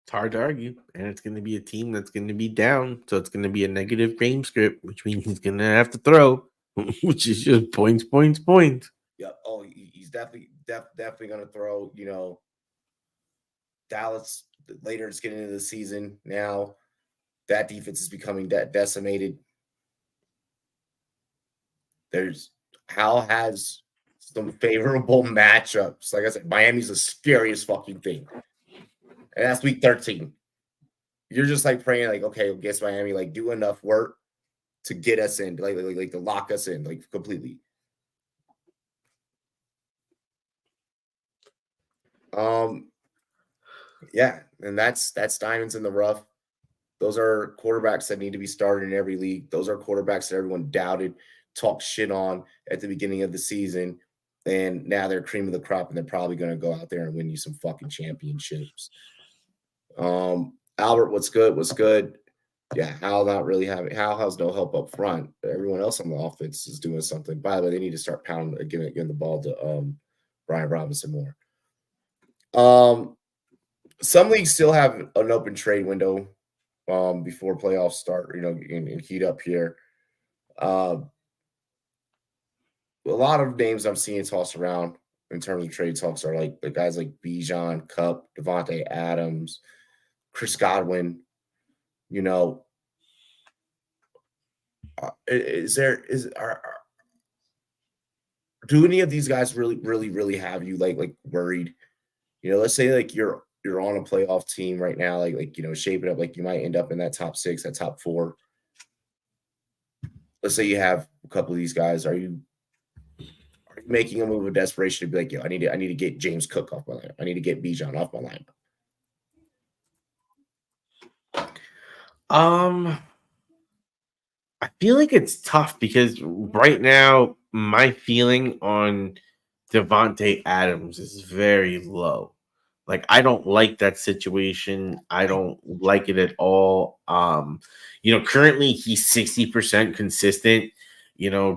[SPEAKER 3] It's hard to argue, and it's going to be a team that's going to be down, so it's going to be a negative game script, which means he's going to have to throw, which is just points.
[SPEAKER 2] Yeah. Oh, he's definitely going to throw. Dallas later. It's getting into the season now. That defense is becoming decimated. Hal has some favorable matchups. Like I said, Miami's the scariest fucking thing. And that's week 13. You're just like praying, like, okay, against Miami, like do enough work to get us in, like to lock us in, like completely. Yeah, and that's diamonds in the rough. Those are quarterbacks that need to be started in every league. Those are quarterbacks that everyone doubted, talked shit on at the beginning of the season, and now they're cream of the crop, and they're probably going to go out there and win you some fucking championships. Albert, what's good? What's good? Yeah, Hal has no help up front. Everyone else on the offense is doing something. By the way, they need to start pounding, giving the ball to Brian Robinson more. Some leagues still have an open trade window before playoffs start, and heat up here. A lot of names I'm seeing tossed around in terms of trade talks are like the guys like Bijan, Cup, Devontae Adams, Chris Godwin. Do any of these guys really have you like worried? Let's say like you're on a playoff team right now, shape it up, like you might end up in that top 6, that top 4. Let's say you have a couple of these guys. Are you making a move of desperation to be like, I need to get James Cook off my line. I need to get Bijan off my line.
[SPEAKER 3] I feel like it's tough because right now my feeling on Devontae Adams is very low. Like I don't like that situation. I don't like it at all. Currently he's 60% consistent.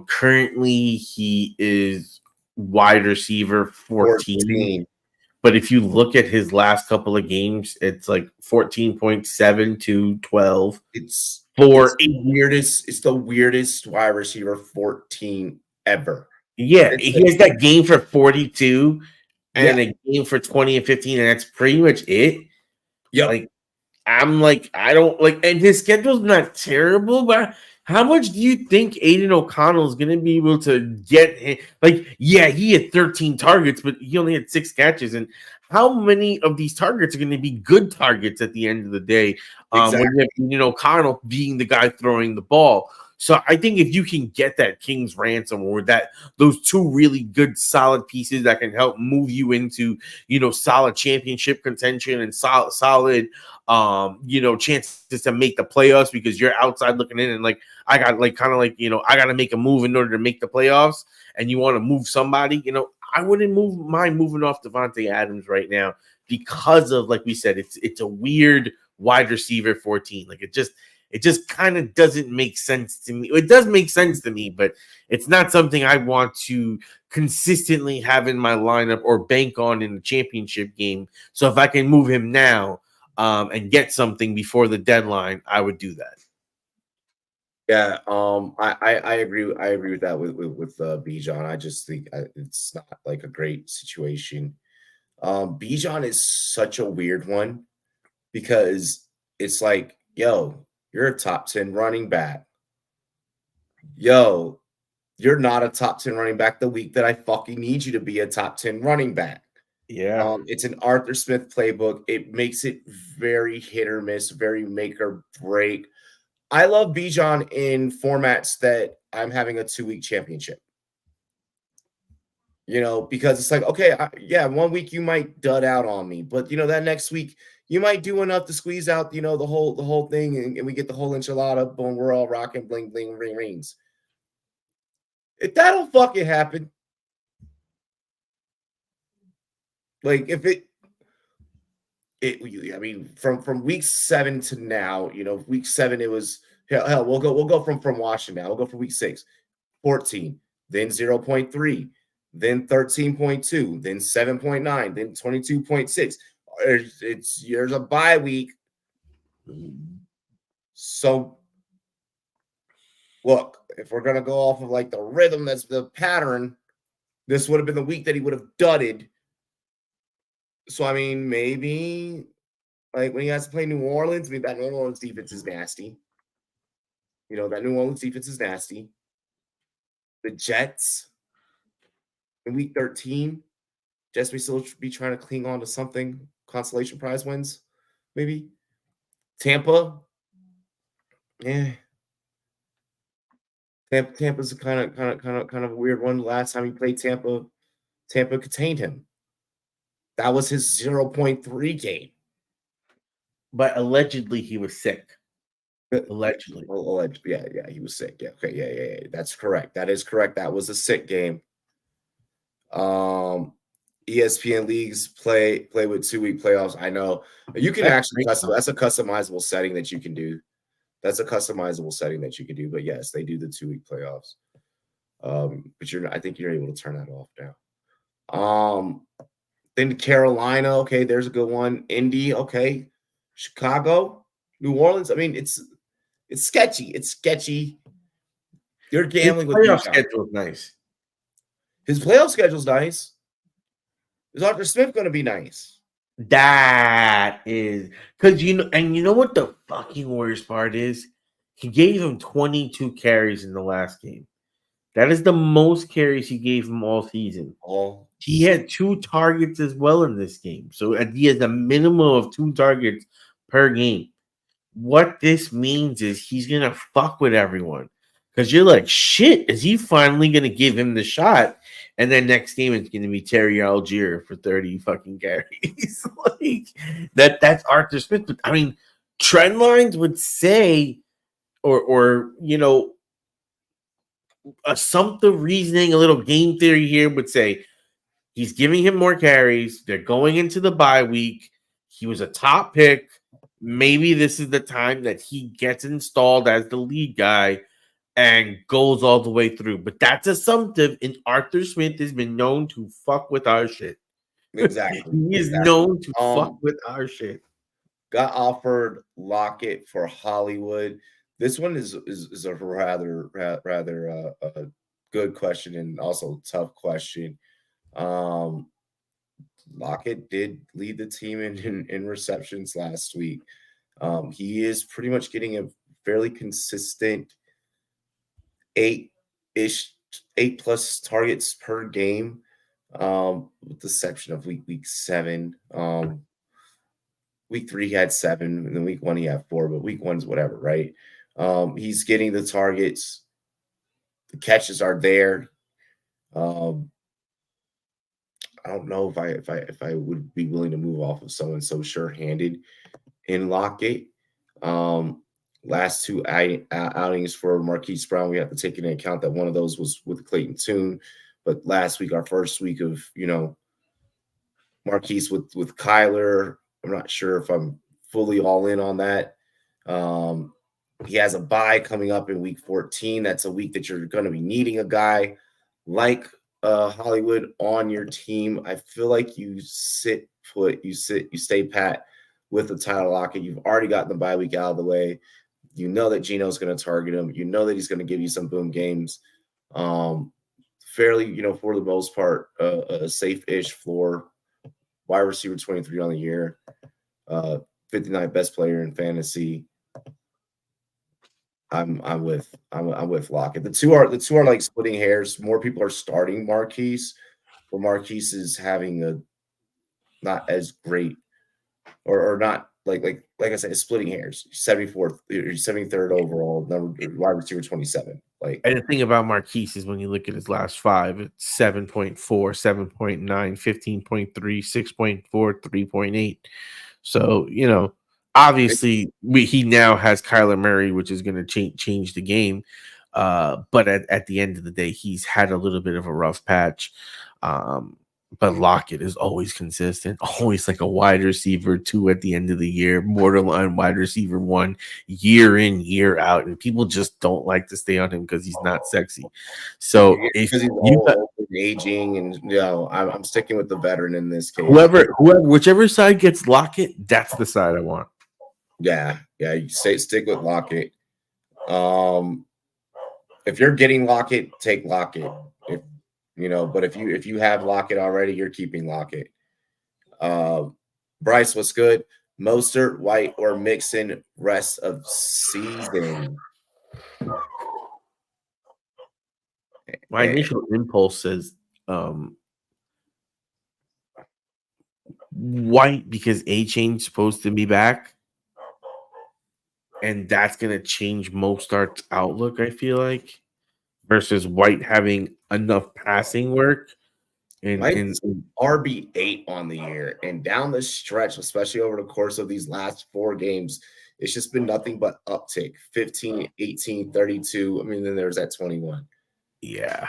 [SPEAKER 3] Currently he is wide receiver 14. But if you look at his last couple of games, it's like 14.7 to 12.
[SPEAKER 2] It's the weirdest wide receiver 14 ever.
[SPEAKER 3] Yeah, he has that game for 42 and a game for 20 and 15, and that's pretty much it.
[SPEAKER 2] Yeah.
[SPEAKER 3] Like, I don't like, and his schedule's not terrible, but how much do you think Aiden O'Connell is going to be able to get? Like, yeah, he had 13 targets, but he only had 6 catches. And how many of these targets are going to be good targets at the end of the day?
[SPEAKER 2] Exactly.
[SPEAKER 3] When you have O'Connell being the guy throwing the ball. So I think if you can get that King's ransom or those 2 really good, solid pieces that can help move you into, solid championship contention and solid chances to make the playoffs because you're outside looking in and I got I got to make a move in order to make the playoffs and you want to move somebody, I wouldn't mind moving off Devontae Adams right now because of, like we said, it's a weird wide receiver 14. Like it just kind of doesn't make sense to me. It does make sense to me, but it's not something I want to consistently have in my lineup or bank on in the championship game. So if I can move him now and get something before the deadline, I would do that.
[SPEAKER 2] Yeah, I agree. I agree with that with Bijan. I just think it's not like a great situation. Bijan is such a weird one because it's like yo, you're a top 10 running back. Yo, you're not a top 10 running back the week that I fucking need you to be a top 10 running back.
[SPEAKER 3] Yeah.
[SPEAKER 2] It's an Arthur Smith playbook. It makes it very hit or miss, very make or break. I love Bijan in formats that I'm having a 2-week championship. Because it's like, okay, yeah, 1 week you might dud out on me, but that next week you might do enough to squeeze out, the whole thing, and we get the whole enchilada. Boom, we're all rocking, bling, bling, ring, rings. If that'll fucking happen, like if I mean, from week 7 to now, week 7 it was hell. We'll go from Washington now. We'll go from week 6, 14, then 0.3, then 13.2, then 7.9, then 22.6. There's a bye week. So look, if we're gonna go off of like the rhythm, that's the pattern, this would have been the week that he would have dudded. So I mean, maybe like when he has to play New Orleans, I mean that New Orleans defense is nasty. That New Orleans defense is nasty. The Jets in week 13, Jets may still be trying to cling on to something. Consolation prize wins, maybe. Tampa, yeah. Tampa's a kind of a weird one. Last time he played Tampa contained him. That was his 0.3 game.
[SPEAKER 3] But allegedly he was sick. Allegedly.
[SPEAKER 2] Yeah, he was sick. Yeah, okay, yeah. That's correct. That is correct. That was a sick game. ESPN leagues play with 2-week playoffs. I know you can actually custom. That's a customizable setting that you can do. But yes, they do the 2-week playoffs. But I think you're able to turn that off now. Then Carolina, okay, there's a good one. Indy, okay. Chicago, New Orleans. I mean, it's sketchy. It's sketchy. You're gambling with
[SPEAKER 3] playoff schedule is nice.
[SPEAKER 2] His playoff schedule's nice. Is Arthur Smith going to be nice?
[SPEAKER 3] That is because and you know what the fucking worst part is? He gave him 22 carries in the last game. That is the most carries he gave him all season. He had 2 targets as well in this game. So he has a minimum of 2 targets per game. What this means is he's going to fuck with everyone. Because you're like, shit, is he finally going to give him the shot? And then next game it's going to be Terry Algier for 30 fucking carries. That's Arthur Smith. But, I mean, trend lines would say, or assumptive reasoning, a little game theory here would say he's giving him more carries. They're going into the bye week. He was a top pick. Maybe this is the time that he gets installed as the lead guy and goes all the way through. But that's assumptive, and Arthur Smith has been known to fuck with our shit.
[SPEAKER 2] Exactly.
[SPEAKER 3] He is known to fuck with our shit.
[SPEAKER 2] Got offered Lockett for Hollywood. This one is a rather good question and also tough question. Lockett did lead the team in receptions last week. He is pretty much getting a fairly consistent 8+ targets per game, with the exception of week 7. Week 3 he had 7, and then week 1 he had 4, but week 1's whatever, right? He's getting the targets. The catches are there. I don't know if I would be willing to move off of someone so sure-handed in Lockett. Last 2 outings for Marquise Brown, we have to take into account that one of those was with Clayton Tune, but last week, our first week of Marquise with Kyler, I'm not sure if I'm fully all in on that. He has a bye coming up in week 14. That's a week that you're going to be needing a guy like Hollywood on your team. I feel like you stay pat with the Tyler Lockett. You've already gotten the bye week out of the way. You know that Gino's going to target him. You know that he's going to give you some boom games. Fairly, for the most part, a safe-ish floor. Wide receiver 23 on the year. 59th best player in fantasy. I'm with Lockett. The two are like splitting hairs. More people are starting Marquise, but Marquise is having a not as great or not like I said, it's splitting hairs. 74th, 73rd overall, number wide receiver 27. Like
[SPEAKER 3] And the thing about Marquise is when you look at his last five, it's 7.4, 7.9, 15.3, 6.4, 3.8. So, obviously he now has Kyler Murray, which is going to change the game. But at the end of the day, he's had a little bit of a rough patch. But Lockett is always consistent, always like a wide receiver 2 at the end of the year, borderline wide receiver 1 year in, year out. And people just don't like to stay on him because he's not sexy. So if
[SPEAKER 2] because he's
[SPEAKER 3] you got
[SPEAKER 2] old and aging, and I'm sticking with the veteran in this case.
[SPEAKER 3] whichever side gets Lockett, that's the side I want.
[SPEAKER 2] Yeah, you stick with Lockett. If you're getting Lockett, take Lockett. But if you have Lockett already, you're keeping Lockett. Bryce, what's good? Mostert, White, or Mixon rest of season?
[SPEAKER 3] My initial impulse says White because A-Chain's supposed to be back. And that's going to change Mostert's outlook, I feel like, versus White having enough passing work. And
[SPEAKER 2] RB8 on the year, and down the stretch, especially over the course of these last 4 games, it's just been nothing but uptick. 15, 18, 32. I mean, then there's that 21.
[SPEAKER 3] Yeah.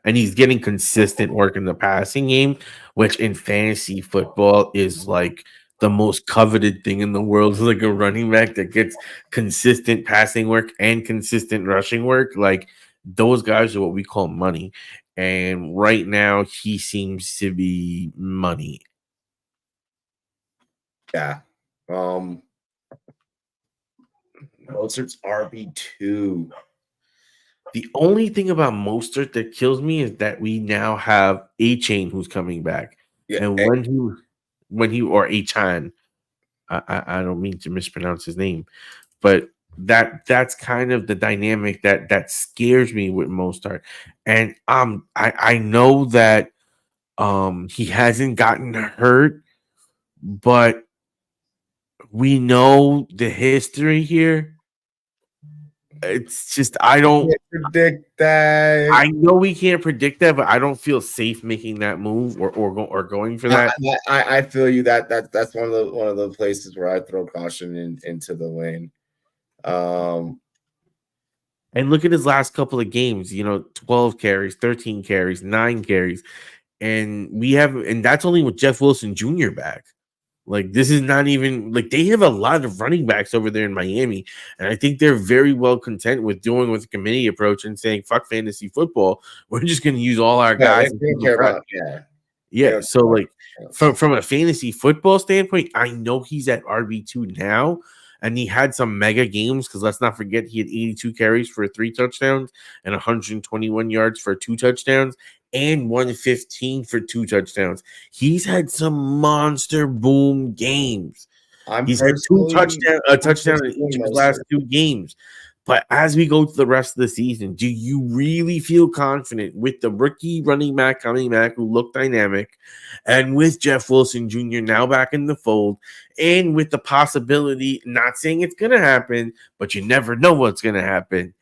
[SPEAKER 3] And he's getting consistent work in the passing game, which in fantasy football is like the most coveted thing in the world. Is like a running back that gets consistent passing work and consistent rushing work. Like those guys are what we call money. And right now he seems to be money.
[SPEAKER 2] Yeah. Mostert's RB2.
[SPEAKER 3] The only thing about Mostert that kills me is that we now have A-Chain who's coming back.
[SPEAKER 2] Yeah,
[SPEAKER 3] and when he or A-Chan, I don't mean to mispronounce his name, but that's kind of the dynamic that scares me with Mostert. And I know that he hasn't gotten hurt, but we know the history here. It's just I don't
[SPEAKER 2] predict that.
[SPEAKER 3] I know we can't predict that, but I don't feel safe making that move or going for that.
[SPEAKER 2] I feel you. That's one of the places where I throw caution into the wind.
[SPEAKER 3] And look at his last couple of games, 12 carries, 13 carries, 9 carries. And that's only with Jeff Wilson Jr. back. Like, this is not even like they have a lot of running backs over there in Miami. And I think they're very well content with doing with the committee approach and saying, fuck fantasy football. We're just going to use all our guys. Yeah. So, like, from a fantasy football standpoint, I know he's at RB2 now. And he had some mega games because let's not forget he had 82 carries for 3 touchdowns and 121 yards for 2 touchdowns and 115 for 2 touchdowns. He's had some monster boom games. He's had a touchdown in each of his last 2 games. But as we go to the rest of the season, do you really feel confident with the rookie running back coming back who looked dynamic and with Jeff Wilson Jr. now back in the fold and with the possibility, not saying it's going to happen, but you never know what's going to happen.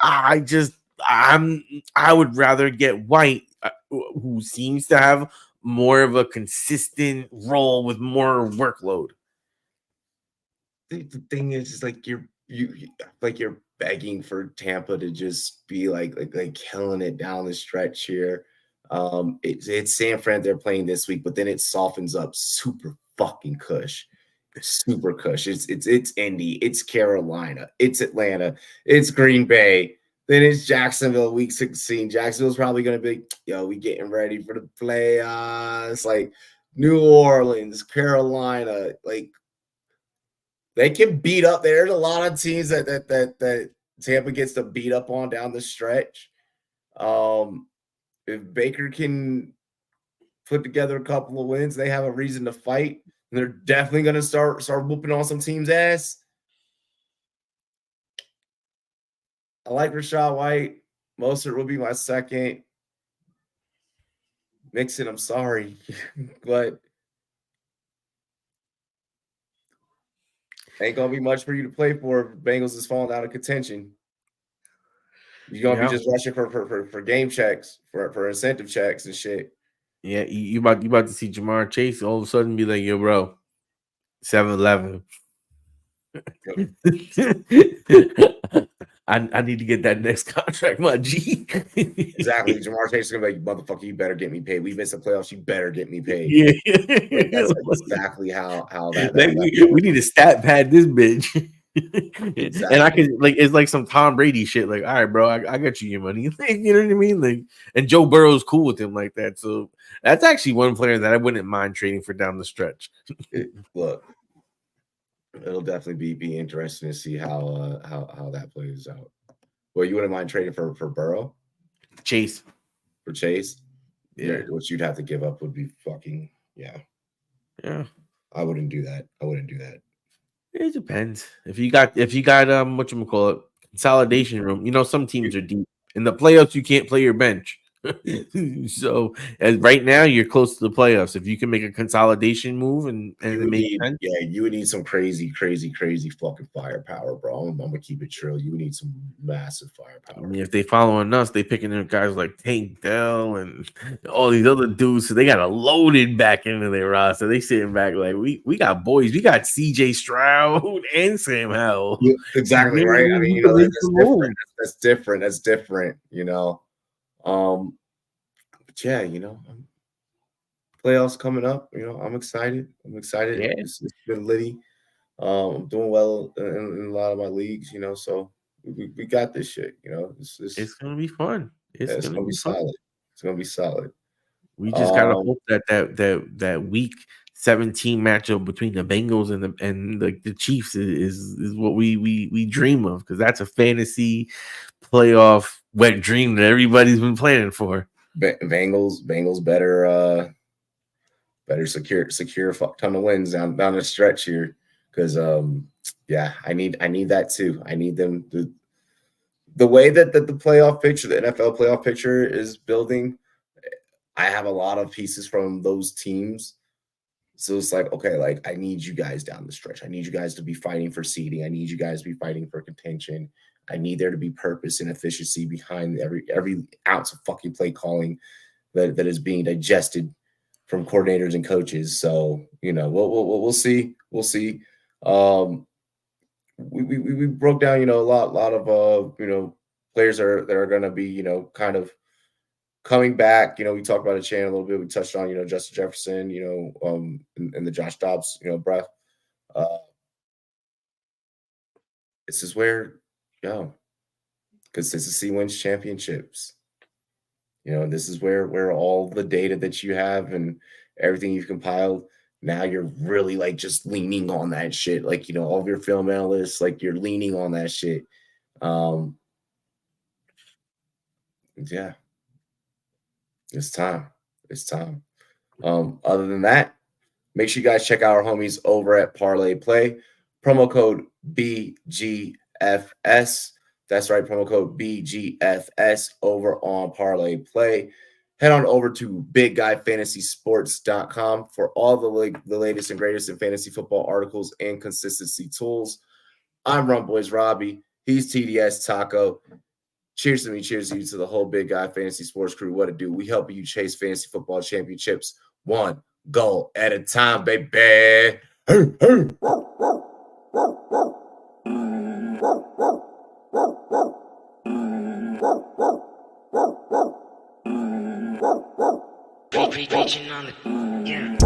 [SPEAKER 3] I would rather get White, who seems to have more of a consistent role with more workload.
[SPEAKER 2] The thing is like you're begging for Tampa to just be like killing it down the stretch here. It's San Fran they're playing this week, but then it softens up super fucking cush. Super cush. It's Indy, it's Carolina, it's Atlanta, it's Green Bay, then it's Jacksonville week 16. Jacksonville's probably gonna be, we getting ready for the playoffs, like New Orleans, Carolina, like they can beat up. There's a lot of teams that Tampa gets to beat up on down the stretch. If Baker can put together a couple of wins, they have a reason to fight. And they're definitely going to start whooping on some teams' ass. I like Rashad White. Mostert will be my second. Mixon, I'm sorry, but ain't gonna be much for you to play for if Bengals is falling out of contention. You're gonna be just rushing for game checks, for incentive checks and shit.
[SPEAKER 3] Yeah, you about to see Jamar Chase all of a sudden be like, yo, bro, 7-11. I need to get that next contract, my G.
[SPEAKER 2] Exactly. Jamar Chase is gonna be like, motherfucker, you better get me paid. We missed the playoffs, you better get me paid.
[SPEAKER 3] Yeah.
[SPEAKER 2] Like, that's exactly how that
[SPEAKER 3] we need to stat pad this bitch.
[SPEAKER 2] Exactly.
[SPEAKER 3] And I can it's like some Tom Brady shit. Like, all right, bro, I got you your money. You know what I mean? Like, and Joe Burrow's cool with him like that. So that's actually one player that I wouldn't mind trading for down the stretch.
[SPEAKER 2] Look, it'll definitely be interesting to see how that plays out. Well, you wouldn't mind trading for Burrow?
[SPEAKER 3] Chase.
[SPEAKER 2] For Chase?
[SPEAKER 3] Yeah.
[SPEAKER 2] What you'd have to give up would be fucking
[SPEAKER 3] Yeah.
[SPEAKER 2] I wouldn't do that.
[SPEAKER 3] It depends. If you got whatchamacallit, consolidation room, you know, some teams are deep. In the playoffs, you can't play your bench. So as right now, you're close to the playoffs. If you can make a consolidation move and
[SPEAKER 2] you would need some crazy fucking firepower, bro. I'm gonna keep it trill. You would need some massive firepower.
[SPEAKER 3] I mean, if they following us, they picking in guys like Tank Dell and all these other dudes, so they got a loaded back into their roster. They sitting back like we got boys, we got CJ Stroud and Sam Howell.
[SPEAKER 2] Yeah, exactly right. I mean, you know, that's different. You know. But yeah, you know, playoffs coming up. You know, I'm excited.
[SPEAKER 3] Yeah.
[SPEAKER 2] It's been litty. I'm doing well in a lot of my leagues. You know, so we got this shit. You know,
[SPEAKER 3] it's gonna be fun. It's gonna be
[SPEAKER 2] solid. It's gonna be solid.
[SPEAKER 3] We just gotta hope that week 17 matchup between the Bengals and the Chiefs is what we dream of, because that's a fantasy playoff wet dream that everybody's been planning for.
[SPEAKER 2] Bengals better secure a fuck ton of wins down the stretch here, because I need that too. I need them the way that the playoff picture, the NFL playoff picture is building. I have a lot of pieces from those teams. So it's like, okay, like I need you guys down the stretch. I need you guys to be fighting for seeding. I need you guys to be fighting for contention. I need there to be purpose and efficiency behind every ounce of fucking play calling that is being digested from coordinators and coaches. So, you know, we'll see. We'll see. We broke down, you know, a lot of you know, players that are going to be, you know, kind of coming back. You know, we talked about a chain a little bit. We touched on, you know, Justin Jefferson, you know, and the Josh Dobbs, you know, breath. This is where, consistency wins championships. You know, this is where all the data that you have and everything you've compiled, now you're really like just leaning on that shit. Like, you know, all of your film analysts, like you're leaning on that shit. Yeah. It's time. Other than that, make sure you guys check out our homies over at Parlay Play. Promo code BGFS. That's right, promo code BGFS over on Parlay Play. Head on over to BigGuyFantasySports.com for all the latest and greatest in fantasy football articles and consistency tools. I'm RumboyzRobbie. He's TDS Taco. Cheers to me, cheers to you, to the whole Big Guy Fantasy Sports crew. What it do? We help you chase fantasy football championships one goal at a time, baby. Hey, hey.
[SPEAKER 1] Preaching on the, yeah.